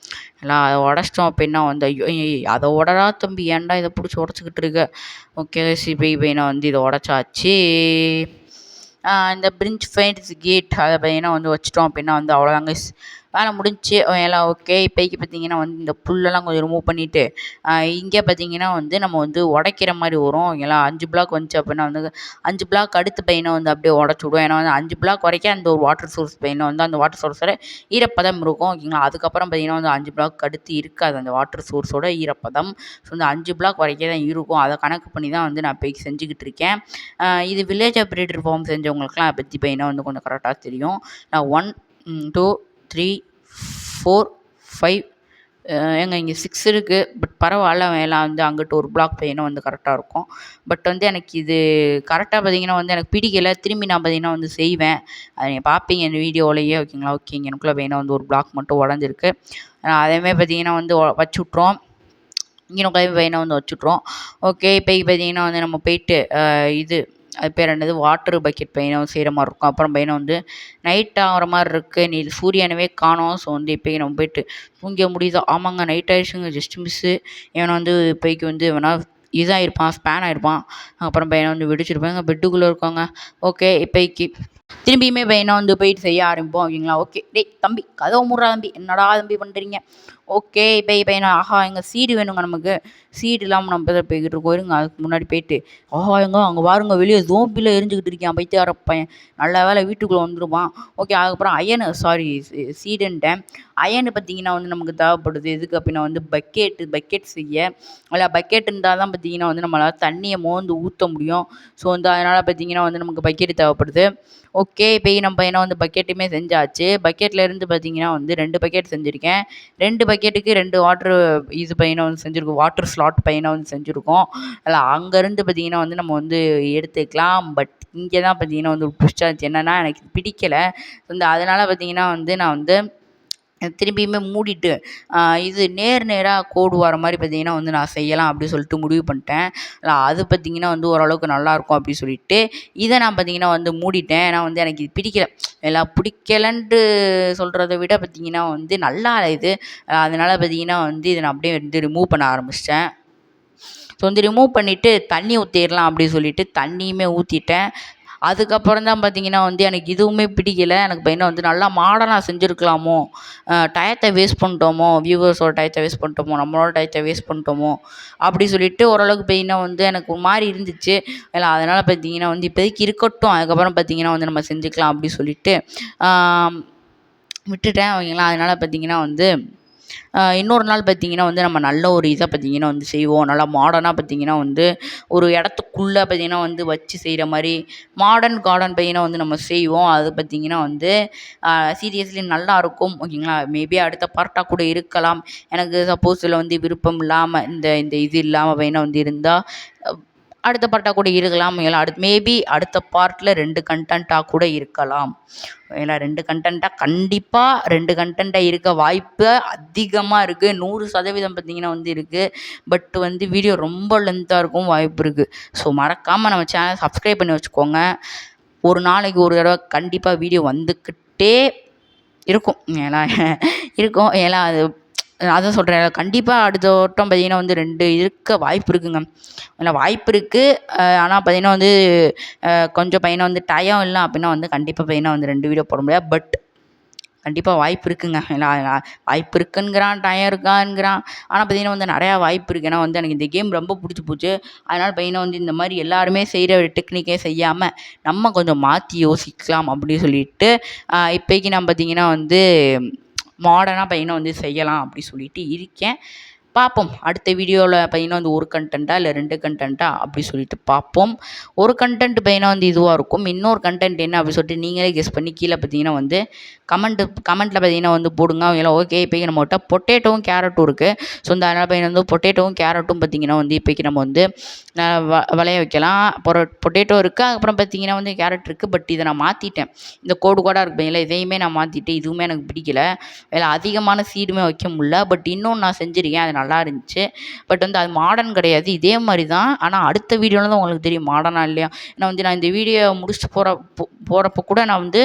எல்லாம் அதை உடச்சிட்டோம் அப்படின்னா வந்து ஐயோ அதை உடறா தம்பி, ஏன்டா இதை பிடிச்சி உடச்சிக்கிட்டு இருக்க. ஓகே சிபிஐ பையனை வந்து இதை உடச்சாச்சு. இந்த பிரிஞ்ச் ஃபைன்ஸ் கேட் அதை பையனை வந்து வச்சிட்டோம் அப்படின்னா வந்து அவ்வளோதாங்க வேலை முடிஞ்சிச்சு எல்லாம் ஓகே. இப்போதைக்கு பார்த்தீங்கன்னா வந்து இந்த புல்லெல்லாம் கொஞ்சம் ரிமூவ் பண்ணிவிட்டு இங்கே பார்த்தீங்கன்னா வந்து நம்ம வந்து உடைக்கிற மாதிரி வரும் எல்லாம் 5 பிளாக் வந்துச்சு அப்படின்னா வந்து 5 பிளாக் அடுத்த பையனை வந்து அப்படியே உடச்சி விடுவோம். ஏன்னா வந்து 5 பிளாக் வரைக்கும் அந்த ஒரு வாட்டர் சோர்ஸ் பையனை வந்து அந்த வாட்டர் சோர்ஸோட ஈரப்பதம் இருக்கும் ஓகேங்களா. அதுக்கப்புறம் பார்த்தீங்கன்னா வந்து 5 பிளாக் அடுத்து இருக்காது அந்த வாட்டர் சோர்ஸோட ஈரப்பதம். ஸோ இந்த 5 பிளாக் வரைக்கும் தான் இருக்கும். அதை கணக்கு பண்ணி தான் வந்து நான் இப்போதைக்கு செஞ்சுக்கிட்டு இருக்கேன். இது வில்லேஜ் ஆப்ரேட்டர் ஃபார்ம் செஞ்சவங்களுக்குலாம் பற்றி பையனை வந்து கொஞ்சம் கரெக்டாக தெரியும். நான் 1 2 3 4 5 ஏங்க இங்கே 6 இருக்குது. பட் பரவாயில்ல, எல்லாம் வந்து அங்கிட்டு ஒரு பிளாக் பையனும் வந்து கரெக்டாக இருக்கும். பட் வந்து எனக்கு இது கரெக்டாக பார்த்தீங்கன்னா வந்து எனக்கு பிடிக்கலை. திரும்பி நான் பார்த்தீங்கன்னா வந்து செய்வேன். அதை நீங்கள் பார்ப்பீங்க இந்த வீடியோவிலேயே ஓகேங்களா. ஓகேங்க, எனக்குள்ளே பையனை வந்து ஒரு பிளாக் மட்டும் உடஞ்சிருக்கு. அதேமாதிரி பார்த்தீங்கன்னா வந்து வச்சு விட்ருவோம். இங்கே கிளம்பி பையனை வந்து வச்சுட்ருவோம். ஓகே. இப்போ பார்த்தீங்கன்னா வந்து நம்ம போயிட்டு இது அது பேர் என்னது வாட்டர் பக்கெட் பையனை செய்கிற மாதிரி இருக்கும். அப்புறம் பையனை வந்து நைட் ஆகிற மாதிரி இருக்குது. நீ சூரியனவே காணோம். ஸோ வந்து இப்போக்கி நம்ம போயிட்டு தூங்க முடியுதா? ஆமாங்க நைட் ஆகிடுச்சுங்க. Just miss. இவனை வந்து இப்போக்கி வந்து இவனா இதாக இருப்பான், ஸ்பேன் ஆகிருப்பான். அப்புறம் பையனை வந்து வெடிச்சிருப்பாங்க. பெட்டுக்குள்ளே இருக்காங்க. ஓகே. இப்போக்கி திரும்பியுமே பையனை வந்து போயிட்டு செய்ய ஆரம்பிப்போம் ஓகேங்களா. ஓகே. டேய் தம்பி கதவை மூடுறா தம்பி, என்னடா தம்பி பண்ணுறீங்க? ஓகே. இப்போ பையனை எங்கள் சீடு வேணுங்க நமக்கு. சீடு இல்லாமல் நம்ம போய்கிட்டு இருக்கோம். இருங்க அதுக்கு முன்னாடி போயிட்டு அங்கே பாருங்க வெளியே ஜோம்பியில் எரிஞ்சுக்கிட்டு இருக்கேன் பைத்தியார பையன். நல்ல வேலை வீட்டுக்குள்ளே வந்துடுவான். ஓகே. அதுக்கப்புறம் சீடுன்ட்டேன். அயனு பார்த்தீங்கன்னா வந்து நமக்கு தேவைப்படுது. எதுக்கு அப்படின்னா வந்து பக்கெட் செய்ய. அதில் பக்கெட் இருந்தால் தான் பார்த்தீங்கன்னா வந்து நம்மளால் தண்ணியை மோந்து ஊற்ற முடியும். ஸோ வந்து அதனால் பார்த்தீங்கன்னா வந்து நமக்கு பக்கெட் தேவைப்படுது. ஓகே. இப்போ நம்ம பையனை வந்து பக்கெட்டுமே செஞ்சாச்சு. பக்கெட்லேருந்து பார்த்தீங்கன்னா வந்து 2 பக்கெட் செஞ்சுருக்கேன். 2 பக்கெட்டுக்கு 2 வாட்ரு இது பையனை வந்து செஞ்சுருக்கோம். வாட்டர் ஸ்லாட் பையனை வந்து செஞ்சுருக்கோம். அதில் அங்கேருந்து பார்த்தீங்கன்னா வந்து நம்ம வந்து எடுத்துக்கலாம். பட் இங்கே தான் பார்த்தீங்கன்னா வந்து ஒரு ட்விஸ்ட் ஆச்சு. என்னென்னா எனக்கு பிடிக்கலை. அதனால் பார்த்தீங்கன்னா வந்து நான் வந்து திரும்பியுமே மூடிட்டு இது நேராக கோடு வர மாதிரி பார்த்தீங்கன்னா வந்து நான் செய்யலாம் அப்படி சொல்லிட்டு முடிவு பண்ணிட்டேன். அது பார்த்தீங்கன்னா வந்து ஓரளவுக்கு நல்லாயிருக்கும் அப்படி சொல்லிட்டு இதை நான் பார்த்தீங்கன்னா வந்து மூடிட்டேன். ஏன்னா வந்து எனக்கு இது பிடிக்கல. எல்லாம் பிடிக்கலன்ட்டு சொல்கிறத விட பார்த்தீங்கன்னா வந்து நல்லா இது. அதனால் பார்த்தீங்கன்னா வந்து இதை நான் அப்படியே வந்து ரிமூவ் பண்ண ஆரம்பிச்சிட்டேன். ஸோ வந்து ரிமூவ் பண்ணிவிட்டு தண்ணி ஊற்றிடலாம் அப்படின்னு சொல்லிட்டு தண்ணியுமே ஊற்றிட்டேன். அதுக்கப்புறம் தான் பார்த்தீங்கன்னா வந்து எனக்கு இதுவுமே பிடிக்கல. எனக்கு பையனை வந்து நல்லா மாடர்னாக செஞ்சுருக்கலாமோ, டயத்தை வேஸ்ட் பண்ணிட்டோமோ, வியூவர்ஸோட டயத்தை வேஸ்ட் பண்ணிட்டோமோ, நம்மளோட டயத்தை வேஸ்ட் பண்ணிட்டோமோ அப்படி சொல்லிட்டு ஓரளவுக்கு பையனை வந்து எனக்கு ஒரு மாதிரி இருந்துச்சு. அதனால் பார்த்தீங்கன்னா வந்து இப்போதைக்கு இருக்கட்டும். அதுக்கப்புறம் பார்த்தீங்கன்னா வந்து நம்ம செஞ்சுக்கலாம் அப்படி சொல்லிட்டு விட்டுட்டேன் ஓகேங்களா. அதனால் பார்த்தீங்கன்னா வந்து இன்னொரு நாள் பார்த்தீங்கன்னா வந்து நம்ம நல்ல ஒரு இதை பார்த்தீங்கன்னா வந்து செய்வோம். நல்லா மாடர்னாக பார்த்தீங்கன்னா வந்து ஒரு இடத்துக்குள்ளே பார்த்தீங்கன்னா வந்து வச்சு செய்கிற மாதிரி மாடர்ன் கார்டன் பார்த்தீங்கன்னா வந்து நம்ம செய்வோம். அது பார்த்தீங்கன்னா வந்து சீரியஸ்லி நல்லாயிருக்கும் ஓகேங்களா. மேபி அடுத்த பார்ட்டாக கூட இருக்கலாம். எனக்கு சப்போஸ் இதில் வந்து விருப்பம் இல்லாமல் இந்த இது இல்லாமல் பார்த்தீங்கன்னா வந்து இருந்தால் அடுத்த பார்ட்டாக கூட இருக்கலாம். இல்லை மேபி அடுத்த பார்ட்டில் 2 கண்டென்ட்டாக கூட இருக்கலாம். ஏன்னா 2 கண்டென்ட்டாக கண்டிப்பாக 2 கண்டென்ட்டாக இருக்க வாய்ப்பு அதிகமாக இருக்குது. 100% பார்த்திங்கன்னா வந்து இருக்குது. பட் வந்து வீடியோ ரொம்ப லென்த்தாக இருக்கும் வாய்ப்பு இருக்குது. ஸோ மறக்காமல் நம்ம சேனலை சப்ஸ்கிரைப் பண்ணி வச்சுக்கோங்க. ஒரு நாளைக்கு ஒரு தடவை கண்டிப்பாக வீடியோ வந்துக்கிட்டே இருக்கும். ஏன்னா அது அதான் சொல்கிறேன். கண்டிப்பாக அடுத்த வட்டம் பார்த்திங்கன்னா வந்து 2 இருக்க வாய்ப்பு இருக்குங்க. ஏன்னா வாய்ப்பு இருக்குது. ஆனால் பார்த்திங்கன்னா வந்து கொஞ்சம் பையனை வந்து டயம் இல்லை அப்படின்னா வந்து கண்டிப்பாக பார்த்திங்கன்னா வந்து 2 வீடியோ போட முடியாது. பட் கண்டிப்பாக வாய்ப்பு இருக்குங்க. ஏன்னா வாய்ப்பு இருக்குங்கிறான், டயம் இருக்காங்கிறான். ஆனால் பார்த்திங்கன்னா வந்து நிறையா வாய்ப்பு இருக்குது. ஏன்னா வந்து எனக்கு இந்த கேம் ரொம்ப பிடிச்சி போச்சு. அதனால் பார்த்திங்கன்னா வந்து இந்த மாதிரி எல்லாருமே செய்கிற டெக்னிக்கே செய்யாமல் நம்ம கொஞ்சம் மாற்றி யோசிக்கலாம் அப்படின்னு சொல்லிட்டு இப்போக்கி நான் பார்த்திங்கன்னா வந்து மாடர்னாக பார்த்திங்கன்னா வந்து செய்யலாம் அப்படி சொல்லிட்டு இருக்கேன். பார்ப்போம். அடுத்த வீடியோவில் பார்த்திங்கன்னா வந்து 1 கண்டென்ட்டா இல்லை 2 கண்டென்ட்டா அப்படி சொல்லிட்டு பார்ப்போம். ஒரு கண்டென்ட் பார்த்திங்கன்னா வந்து இதுவாக இருக்கும். இன்னொரு கண்டென்ட் என்ன அப்படி சொல்லிட்டு நீங்களே கெஸ் பண்ணி கீழே பார்த்திங்கன்னா வந்து கமெண்ட்டில் பார்த்திங்கன்னா வந்து போடுங்க. அவங்கள ஓகே இப்போக்கி நம்மகிட்ட பொட்டேட்டோவும் கேரட்டும் இருக்குது. ஸோ இந்த அதனால் பார்த்திங்கன்னா வந்து பொட்டேட்டோவும் கேரட்டும் பார்த்திங்கன்னா வந்து இப்போக்கி நம்ம வந்து விளைய வைக்கலாம். பொட்டேட்டோ இருக்குது, அப்புறம் பார்த்திங்கன்னா வந்து கேரட் இருக்குது. பட் இதை நான் மாற்றிட்டேன். இந்த கோடாக இருக்கு இதையுமே நான் மாற்றிட்டேன். இதுவுமே எனக்கு பிடிக்கல. அதிகமான சீடுமே வைக்க முடியல. பட் இன்னொன்று நான் செஞ்சுருக்கேன். அது நல்லா இருந்துச்சு. பட் வந்து அது மாடர்ன் கிடையாது, இதே மாதிரி தான். ஆனால் அடுத்த வீடியோவில் தான் உங்களுக்கு தெரியும் மாடர்னா இல்லையா. ஏன்னா வந்து நான் இந்த வீடியோ முடிச்சுட்டு போகிறப்ப கூட நான் வந்து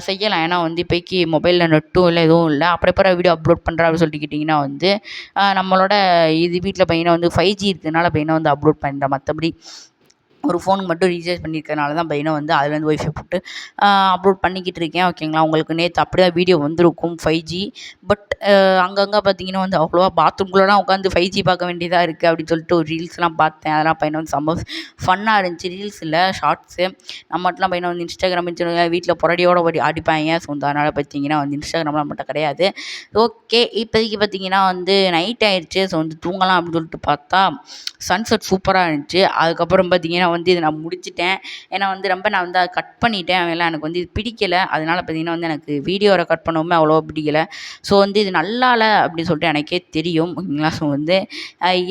செய்யலாம். ஏன்னா வந்து இப்போக்கி மொபைலில் நெட்டும் இல்லை, எதுவும் இல்லை. அப்புறம் வீடியோ அப்லோட் பண்ணுறேன் அப்படின்னு சொல்லிட்டு கேட்டிங்கன்னா வந்து நம்மளோட இது வீட்டில் பையனை வந்து 5G இருக்கிறதுனால பையனை வந்து அப்லோட் பண்ணுறேன். மற்றபடி ஒரு ஃபோனுக்கு மட்டும் ரீசார்ஜ் பண்ணியிருக்கனால தான் பையனை வந்து அதுலேருந்து ஒய்ஃபை போட்டு அப்லோட் பண்ணிக்கிட்டு இருக்கேன். ஓகேங்களா. உங்களுக்கு நேற்று அப்படியே வீடியோ வந்திருக்கும் 5G. பட் அங்கங்கே பார்த்திங்கன்னா வந்து அவ்வளோவா பாத்ரூம்குள்ளலாம் உட்காந்து 5G பார்க்க வேண்டியதாக இருக்குது அப்படின்னு சொல்லிட்டு ஒரு ரீல்ஸ்லாம் பார்த்தேன். அதெல்லாம் பையனை வந்து செம்ம ஃபன்னாக இருந்துச்சு. ரீல்ஸ் இல்லை, ஷார்ட்ஸு. நம்மட்டெலாம் பையனை வந்து இன்ஸ்டாகிராம் வீட்டில் புரடியோட அடிப்பாங்க. ஸோ அதனால் பார்த்திங்கன்னா வந்து இன்ஸ்டாகிராம்லாம் மட்டும் கிடையாது. ஓகே இப்போதைக்கு பார்த்திங்கன்னா வந்து நைட் ஆயிடுச்சு. ஸோ வந்து தூங்கலாம் அப்படின்னு சொல்லிட்டு பார்த்தா சன்செட் சூப்பராக இருந்துச்சு. அதுக்கப்புறம் பார்த்திங்கன்னா வந்து இதை நான் முடிச்சிட்டேன். ஏன்னா வந்து நான் வந்து அதை கட் பண்ணிட்டேன். அதெல்லாம் எனக்கு வந்து இது பிடிக்கலை. அதனால் பார்த்திங்கன்னா வந்து எனக்கு வீடியோ ரெக்கார்ட் பண்ணவுமே அவ்வளோவா பிடிக்கலை. ஸோ வந்து இது நல்லா இல்லை அப்படின்னு சொல்லிட்டு எனக்கே தெரியும். ஓகேங்களா. ஸோ வந்து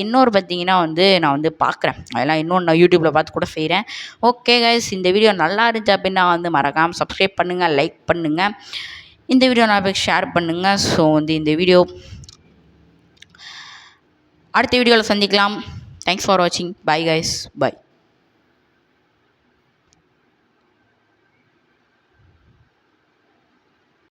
இன்னொரு பார்த்திங்கன்னா வந்து நான் வந்து பார்க்குறேன். அதெல்லாம் இன்னொன்று நான் யூடியூப்பில் பார்த்து கூட செய்கிறேன். ஓகே கைஸ், இந்த வீடியோ நல்லா இருந்துச்சு அப்படின்னா வந்து மறக்காமல் சப்ஸ்கிரைப் பண்ணுங்கள், லைக் பண்ணுங்கள், இந்த வீடியோ நான் போய் ஷேர் பண்ணுங்கள். ஸோ வந்து இந்த வீடியோ அடுத்த வீடியோவில் சந்திக்கலாம். தேங்க்ஸ் ஃபார் வாட்சிங். Bye guys, by.